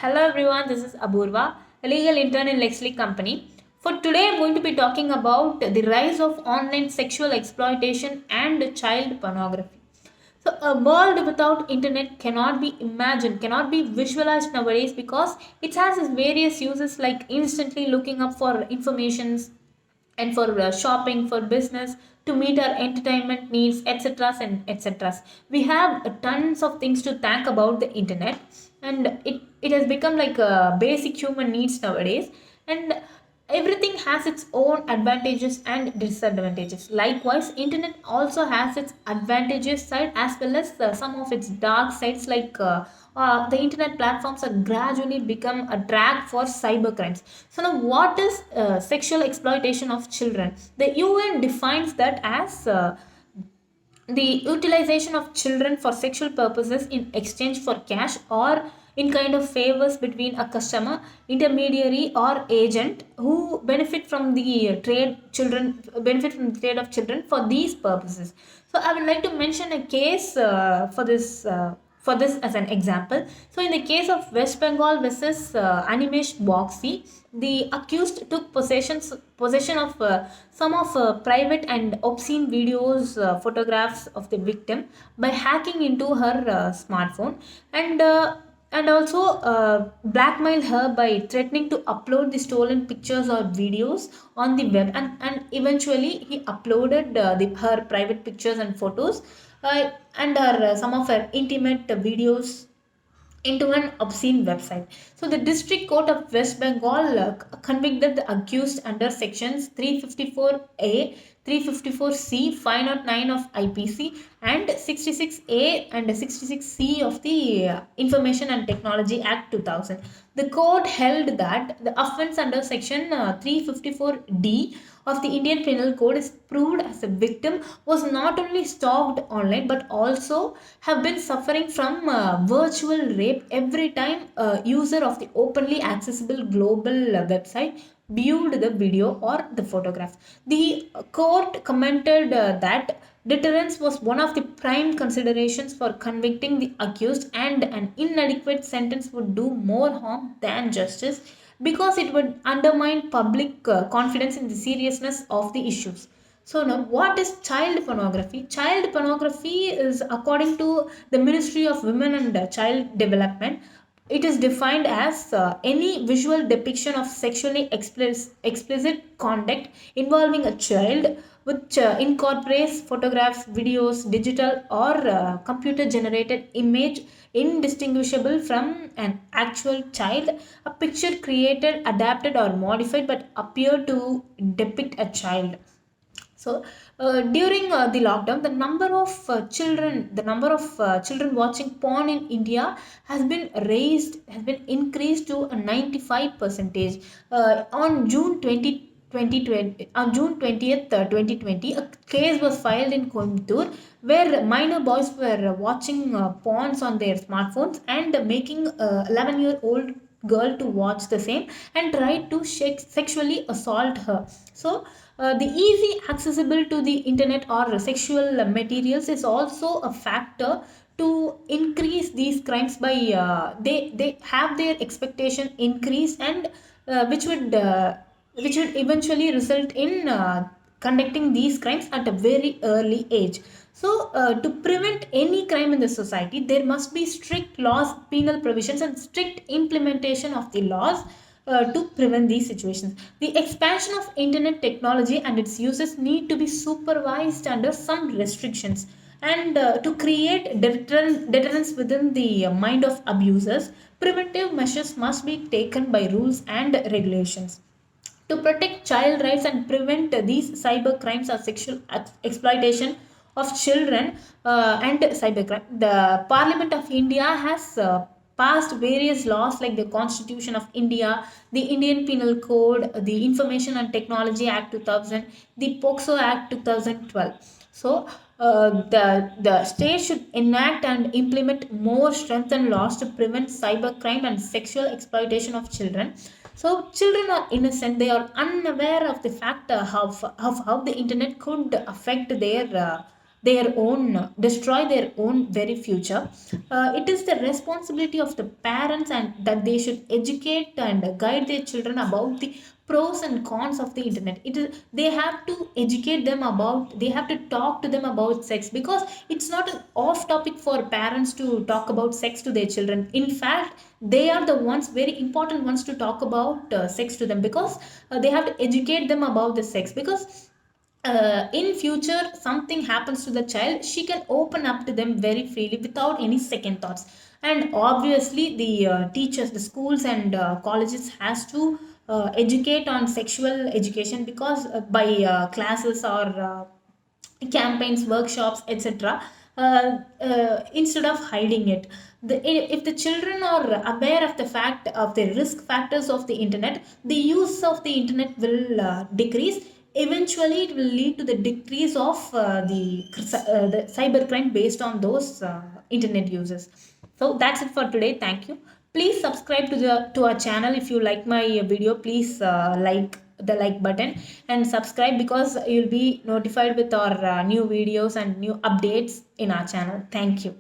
Hello everyone, this is Aboorva, a legal intern in Lexcliq company. For today, I'm going to be talking about the rise of online sexual exploitation and child pornography. So, a world without internet cannot be imagined, cannot be visualized nowadays because it has its various uses like instantly looking up for informations and for shopping, for business, to meet our entertainment needs, etc. and etc. We have tons of things to thank about the internet, and it has become like a basic human needs nowadays. And everything has its own advantages and disadvantages. Likewise, internet also has its advantages side as well as some of its dark sides, like the internet platforms are gradually become a drag for cyber crimes. So now, what is sexual exploitation of children? The UN defines that as the utilization of children for sexual purposes in exchange for cash or in kind of favors between a customer, intermediary, or agent who benefit from the trade of children for these purposes. So I would like to mention a case for this as an example. So, in the case of West Bengal versus Animesh Boxy, the accused took possession of some of private and obscene videos, photographs of the victim by hacking into her smartphone, and and also blackmailed her by threatening to upload the stolen pictures or videos on the web, and eventually he uploaded her private pictures and photos and some of her intimate videos into an obscene website. So the District Court of West Bengal convicted the accused under sections 354A, 354C, 509 of IPC, and 66A and 66C of the Information and Technology Act 2000. The court held that the offence under section 354D of the Indian Penal Code is proved as the victim was not only stalked online but also have been suffering from virtual rape every time a user of the openly accessible global website viewed the video or the photograph. The court commented that deterrence was one of the prime considerations for convicting the accused, and an inadequate sentence would do more harm than justice because it would undermine public confidence in the seriousness of the issues. So now, what is child pornography? Child pornography is, according to the Ministry of Women and Child Development, it is defined as any visual depiction of sexually explicit conduct involving a child, which incorporates photographs, videos, digital or computer generated image indistinguishable from an actual child, a picture created, adapted or modified but appear to depict a child. So, during the lockdown, the number of children watching porn in India has been increased to a 95 percentage. On June 20th, 2020, a case was filed in Coimbatore where minor boys were watching porns on their smartphones and making 11-year-old girl to watch the same and tried to sexually assault her. So, the easy accessible to the internet or sexual materials is also a factor to increase these crimes by they have their expectation increase, and which would eventually result in conducting these crimes at a very early age. So, to prevent any crime in the society, there must be strict laws, penal provisions, and strict implementation of the laws to prevent these situations. The expansion of internet technology and its uses need to be supervised under some restrictions. And to create deterrence within the mind of abusers, preventive measures must be taken by rules and regulations. To protect child rights and prevent these cyber crimes or sexual exploitation of children and cybercrime, the Parliament of India has passed various laws like the Constitution of India, the Indian Penal Code, the Information and Technology Act 2000, the POCSO Act 2012. So, the state should enact and implement more strengthened laws to prevent cybercrime and sexual exploitation of children. So, children are innocent; they are unaware of the fact of how the internet could affect their destroy their own very future. It is the responsibility of the parents and that they should educate and guide their children about the pros and cons of the internet. They have to educate them about, they have to talk to them about sex, because it's not an off topic for parents to talk about sex to their children. In fact, they are the ones, very important ones, to talk about sex to them, because they have to educate them about the sex, because in future something happens to the child, she can open up to them very freely without any second thoughts. And obviously the teachers, the schools and colleges has to educate on sexual education, because by classes or campaigns, workshops, etc. Instead of hiding it, if the children are aware of the fact of the risk factors of the internet, the use of the internet will decrease. Eventually it will lead to the decrease of the cybercrime based on those internet uses. So that's it for today. Thank you. Please subscribe to our channel. If you like my video, please like the like button and subscribe, because you'll be notified with our new videos and new updates in our channel. Thank you.